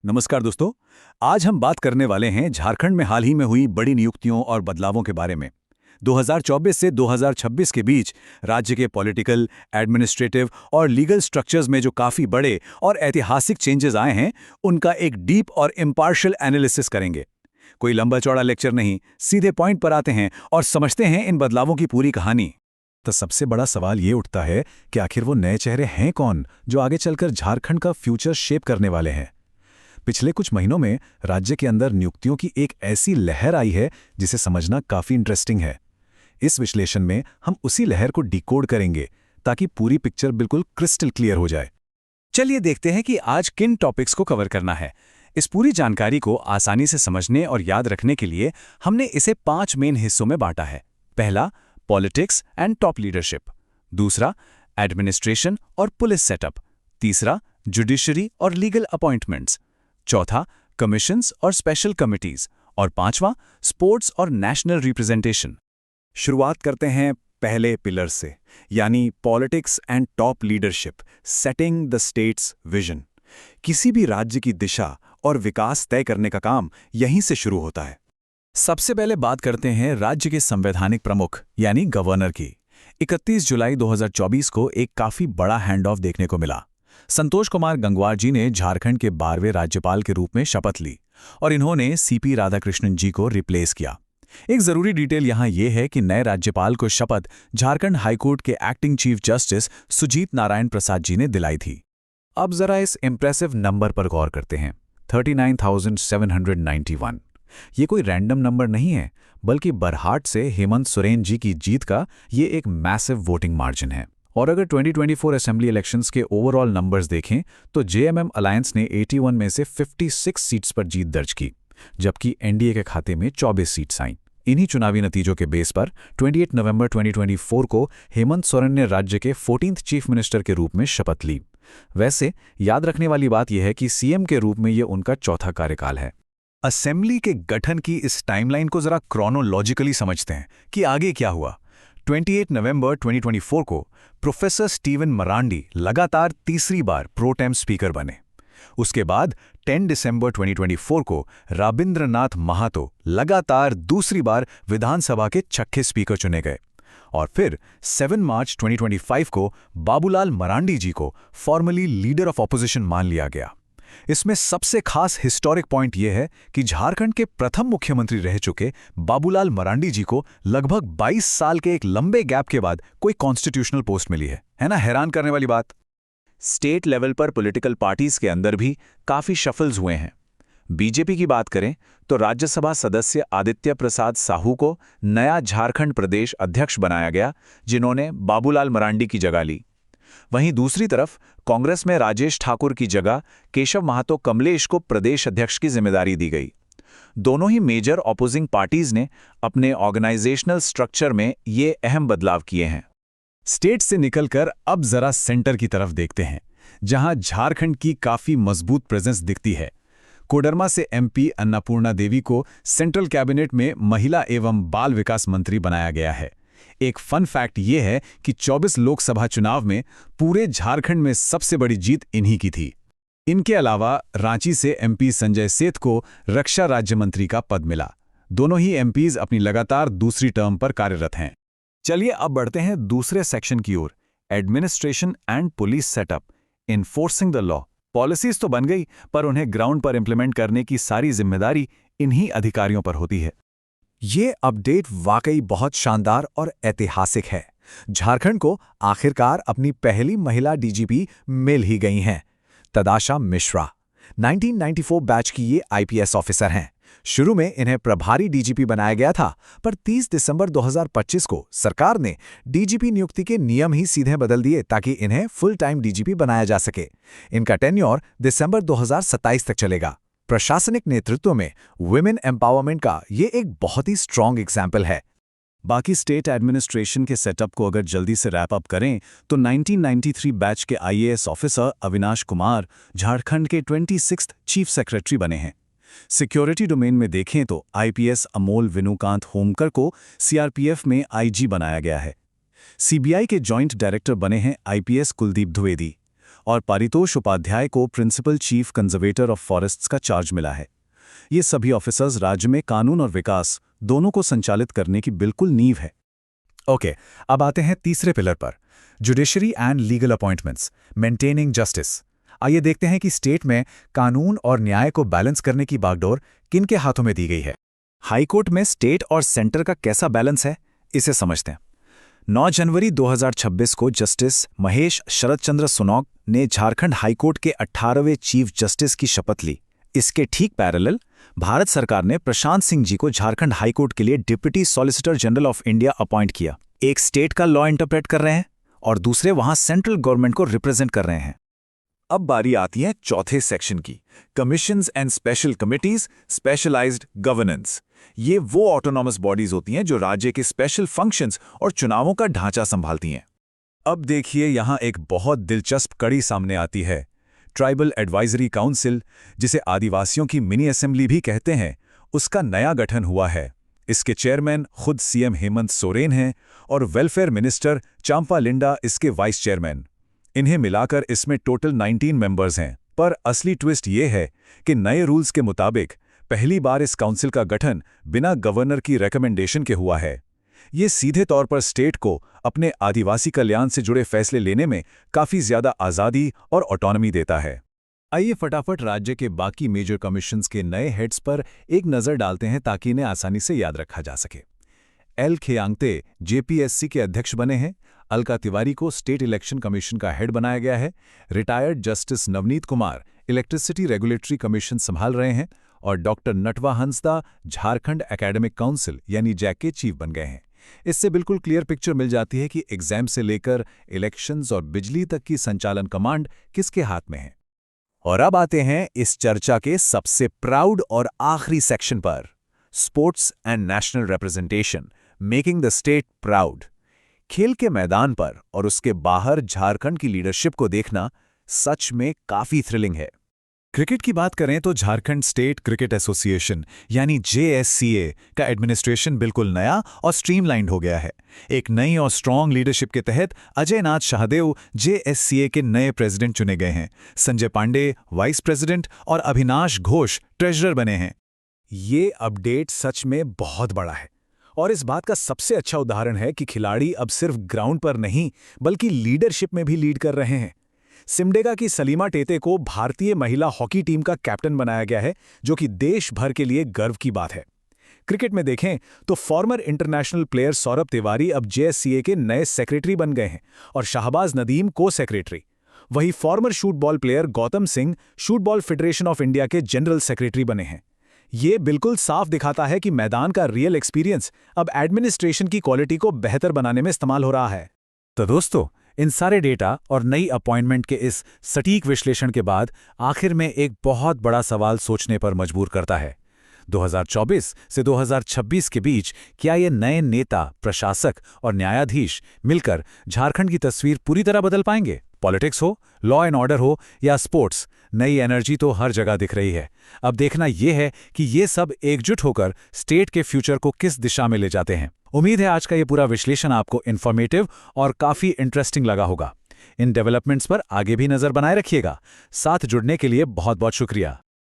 नमस्कार दोस्तों। आज हम बात करने वाले हैं झारखंड में हाल ही में हुई बड़ी नियुक्तियों और बदलावों के बारे में। 2024 से 2026 के बीच राज्य के पॉलिटिकल, एडमिनिस्ट्रेटिव और लीगल स्ट्रक्चर्स में जो काफ़ी बड़े और ऐतिहासिक चेंजेस आए हैं, उनका एक डीप और इम्पार्शियल एनालिसिस करेंगे। कोई लंबा चौड़ा लेक्चर नहीं, सीधे पॉइंट पर आते हैं और समझते हैं इन बदलावों की पूरी कहानी। तो सबसे बड़ा सवाल ये उठता है कि आखिर वो नए चेहरे हैं कौन जो आगे चलकर झारखंड का फ्यूचर शेप करने वाले हैं। पिछले कुछ महीनों में राज्य के अंदर नियुक्तियों की एक ऐसी लहर आई है जिसे समझना काफी इंटरेस्टिंग है। इस विश्लेषण में हम उसी लहर को डिकोड करेंगे ताकि पूरी पिक्चर बिल्कुल क्रिस्टल क्लियर हो जाए। चलिए देखते हैं कि आज किन टॉपिक्स को कवर करना है। इस पूरी जानकारी को आसानी से समझने और याद रखने के लिए हमने इसे 5 मेन हिस्सों में बांटा है। पहला, पॉलिटिक्स एंड टॉप लीडरशिप। दूसरा, एडमिनिस्ट्रेशन और पुलिस सेटअप। तीसरा, जुडिशरी और लीगल अपॉइंटमेंट्स। चौथा, कमीशंस और स्पेशल कमिटीज। और पांचवा, स्पोर्ट्स और नेशनल रिप्रेजेंटेशन। शुरुआत करते हैं पहले पिलर से, यानी politics and top leadership, setting the states vision. किसी भी राज्य की दिशा और विकास तय करने का काम यहीं से शुरू होता है। सबसे पहले बात करते हैं राज्य के संवैधानिक प्रमुख यानी गवर्नर की। 31 जुलाई 2024 को एक काफी बड़ा हैंड ऑफ देखने को मिला। संतोष कुमार गंगवार जी ने झारखंड के 12वें राज्यपाल के रूप में शपथ ली और इन्होंने सीपी राधाकृष्णन जी को रिप्लेस किया। एक जरूरी डिटेल यहां यह है कि नए राज्यपाल को शपथ झारखंड हाईकोर्ट के acting chief justice Sujit Narayan Prasad ji ने दिलाई थी। अब जरा इस इंप्रेसिव नंबर पर गौर करते हैं, 39,791। ये कोई रैंडम नंबर नहीं है, बल्कि बरहाट से हेमंत सोरेन जी की जीत का ये एक मैसिव वोटिंग मार्जिन है। और अगर 2024 असेंबली इलेक्शंस के ओवरऑल नंबर्स देखें तो जेएमएम अलायंस ने 81 में से 56 सीट्स पर जीत दर्ज की, जबकि एनडीए के खाते में 24 सीट्स आईं। इन्हीं चुनावी नतीजों के बेस पर 28 नवंबर 2024 को हेमंत सोरेन ने राज्य के 14th चीफ मिनिस्टर के रूप में शपथ ली। वैसे याद रखने वाली बात यह है कि सीएम के रूप में ये उनका चौथा कार्यकाल है। असेंबली के गठन की इस टाइमलाइन को जरा क्रोनोलॉजिकली समझते हैं कि आगे क्या हुआ। 28 नवंबर 2024 को प्रोफेसर स्टीवन मरांडी लगातार तीसरी बार प्रोटेम स्पीकर बने। उसके बाद 10 दिसंबर 2024 को राबिंद्रनाथ महातो लगातार दूसरी बार विधानसभा के छठे स्पीकर चुने गए। और फिर 7 मार्च 2025 को बाबूलाल मरांडी जी को फॉर्मली लीडर ऑफ ऑपोजिशन मान लिया गया। इसमें सबसे खास हिस्टोरिक पॉइंट यह है कि झारखंड के प्रथम मुख्यमंत्री रह चुके बाबूलाल मरांडी जी को लगभग 22 साल के एक लंबे गैप के बाद कोई कॉन्स्टिट्यूशनल पोस्ट मिली है ना? हैरान करने वाली बात। स्टेट लेवल पर पॉलिटिकल पार्टीज के अंदर भी काफी शफल्स हुए हैं। बीजेपी की बात करें तो राज्यसभा सदस्य आदित्य प्रसाद साहू को नया झारखंड प्रदेश अध्यक्ष बनाया गया, जिन्होंने बाबूलाल मरांडी की जगह ली। वहीं दूसरी तरफ कांग्रेस में राजेश ठाकुर की जगह केशव महातो कमलेश को प्रदेश अध्यक्ष की जिम्मेदारी दी गई। दोनों ही मेजर ऑपोजिंग पार्टीज ने अपने ऑर्गेनाइजेशनल स्ट्रक्चर में ये अहम बदलाव किए हैं। स्टेट से निकलकर अब जरा सेंटर की तरफ देखते हैं, जहां झारखंड की काफी मजबूत प्रेजेंस दिखती है। कोडरमा से एमपी अन्नपूर्णा देवी को सेंट्रल कैबिनेट में महिला एवं बाल विकास मंत्री बनाया गया है। एक फन फैक्ट ये है कि 24 लोकसभा चुनाव में पूरे झारखंड में सबसे बड़ी जीत इन्हीं की थी। इनके अलावा रांची से एमपी संजय सेठ को रक्षा राज्य मंत्री का पद मिला। दोनों ही एमपीज अपनी लगातार दूसरी टर्म पर कार्यरत हैं। चलिए अब बढ़ते हैं दूसरे सेक्शन की ओर, administration and police setup, enforcing the law. Policies तो बन गई, पर उन्हें ग्राउंड पर इंप्लीमेंट करने की सारी जिम्मेदारी इन्हीं अधिकारियों पर होती है। ये अपडेट वाकई बहुत शानदार और ऐतिहासिक है। झारखंड को आखिरकार अपनी पहली महिला डीजीपी मिल ही गई हैं। तदाशा मिश्रा 1994 बैच की ये आईपीएस ऑफिसर हैं। शुरू में इन्हें प्रभारी डीजीपी बनाया गया था, पर 30 दिसंबर 2025 को सरकार ने डीजीपी नियुक्ति के नियम ही सीधे बदल दिए ताकि इन्हें फुल टाइम डीजीपी बनाया जा सके। इनका टेन्योर दिसंबर 2027 तक चलेगा। प्रशासनिक नेतृत्व में वुमेन एम्पावरमेंट का ये एक बहुत ही स्ट्रॉन्ग एग्जाम्पल है। बाकी स्टेट एडमिनिस्ट्रेशन के सेटअप को अगर जल्दी से रैप अप करें तो 1993 बैच के आईएएस ऑफिसर अविनाश कुमार झारखंड के 26th चीफ सेक्रेटरी बने हैं। सिक्योरिटी डोमेन में देखें तो आईपीएस अमोल विनुकांत होमकर को सीआरपीएफ में आईजी बनाया गया है। सीबीआई के जॉइंट डायरेक्टर बने हैं आईपीएस कुलदीप द्विवेदी। और पारितोष उपाध्याय को principal chief conservator of forests का चार्ज मिला है। ये सभी ऑफिसर्स राज्य में कानून और विकास दोनों को संचालित करने की बिल्कुल नींव है। ओके, अब आते हैं तीसरे पिलर पर, judiciary and legal appointments, maintaining justice. आइए देखते हैं कि स्टेट में कानून और न्याय को बैलेंस करने की बागडोर किन के हाथों में दी गई है। हाईकोर्ट में स्टेट और सेंटर का कैसा बैलेंस है, इसे समझते हैं। 9 जनवरी 2026 को जस्टिस महेश शरद चंद्र सुनौग ने झारखंड हाईकोर्ट के 18वें चीफ जस्टिस की शपथ ली। इसके ठीक पैरेलल भारत सरकार ने प्रशांत सिंह जी को झारखंड हाईकोर्ट के लिए deputy solicitor general of India appoint किया। एक स्टेट का लॉ इंटरप्रेट कर रहे हैं और दूसरे वहां सेंट्रल गवर्नमेंट को रिप्रेजेंट कर रहे हैं। अब बारी आती है चौथे सेक्शन की, commissions and special committees, specialized governance. ये वो ऑटोनॉमस बॉडीज होती हैं जो राज्य के स्पेशल फंक्शंस और चुनावों का ढांचा संभालती हैं। अब देखिए, यहां एक बहुत दिलचस्प कड़ी सामने आती है। ट्राइबल एडवाइजरी काउंसिल, जिसे आदिवासियों की मिनी असेंबली भी कहते हैं, उसका नया गठन हुआ है। इसके चेयरमैन खुद सीएम हेमंत सोरेन हैं और वेलफेयर मिनिस्टर चांपा लिंडा इसके वाइस चेयरमैन। इन्हें मिलाकर इसमें टोटल 19 मेंबर्स हैं। पर असली ट्विस्ट ये है कि नए रूल्स के मुताबिक पहली बार इस काउंसिल का गठन बिना गवर्नर की रिकमेंडेशन के हुआ है। ये सीधे तौर पर स्टेट को अपने आदिवासी कल्याण से जुड़े फैसले लेने में काफ़ी ज़्यादा आज़ादी और ऑटोनॉमी देता है। आइए फटाफट राज्य के बाकी मेजर कमीशंस के नए हेड्स पर एक नज़र डालते हैं ताकि इन्हें आसानी से याद रखा जा सके। एल खेयांगते जेपीएससी के अध्यक्ष बने हैं। अलका तिवारी को स्टेट इलेक्शन कमीशन का हेड बनाया गया है। Retired justice Navneet Kumar electricity regulatory commission संभाल रहे हैं और doctor Natwa Hansda Jharkhand academic council यानी जैक के चीफ बन गए हैं। इससे बिल्कुल क्लियर पिक्चर मिल जाती है कि एग्जाम से लेकर इलेक्शंस और बिजली तक की संचालन कमांड किसके हाथ में है। और अब आते हैं इस चर्चा के सबसे प्राउड और आखिरी सेक्शन पर, sports and national representation, making the state proud. खेल के मैदान पर और उसके बाहर झारखंड की लीडरशिप को देखना सच में काफी थ्रिलिंग है। क्रिकेट की बात करें तो झारखंड स्टेट क्रिकेट एसोसिएशन यानी JSCA का एडमिनिस्ट्रेशन बिल्कुल नया और स्ट्रीमलाइंड हो गया है। एक नई और स्ट्रॉन्ग लीडरशिप के तहत अजय नाथ शाहदेव JSCA के नए प्रेसिडेंट चुने गए हैं। संजय पांडे वाइस प्रेसिडेंट और अभिनाश घोष ट्रेजरर बने हैं। ये अपडेट सच में बहुत बड़ा है और इस बात का सबसे अच्छा उदाहरण है कि खिलाड़ी अब सिर्फ ग्राउंड पर नहीं बल्कि लीडरशिप में भी लीड कर रहे हैं। सिमडेगा की सलीमा टेते को भारतीय महिला हॉकी टीम का कैप्टन बनाया गया है, जो कि देश भर के लिए गर्व की बात है। क्रिकेट में देखें तो farmer international player Saurabh Tiwari अब JSCA के नए सेक्रेटरी बन गए हैं और शाहबाज नदीम को सेक्रेटरी। वहीं former shootball player Gautam Singh shootball federation of India के जनरल सेक्रेटरी बने हैं। ये बिल्कुल साफ दिखाता है कि मैदान का रियल एक्सपीरियंस अब एडमिनिस्ट्रेशन की क्वालिटी को बेहतर बनाने में इस्तेमाल हो रहा है। तो दोस्तों, इन सारे डेटा और नई अपॉइंटमेंट के इस सटीक विश्लेषण के बाद आखिर में एक बहुत बड़ा सवाल सोचने पर मजबूर करता है। 2024 से 2026 के बीच क्या ये नए नेता, प्रशासक और न्यायाधीश मिलकर झारखंड की तस्वीर पूरी तरह बदल पाएंगे? पॉलिटिक्स हो, लॉ एंड ऑर्डर हो या स्पोर्ट्स, नई एनर्जी तो हर जगह दिख रही है। अब देखना यह है कि ये सब एकजुट होकर स्टेट के फ्यूचर को किस दिशा में ले जाते हैं। उम्मीद है आज का ये पूरा विश्लेषण आपको इन्फॉर्मेटिव और काफी इंटरेस्टिंग लगा होगा। इन डेवलपमेंट्स पर आगे भी नजर बनाए रखिएगा। साथ जुड़ने के लिए बहुत बहुत शुक्रिया।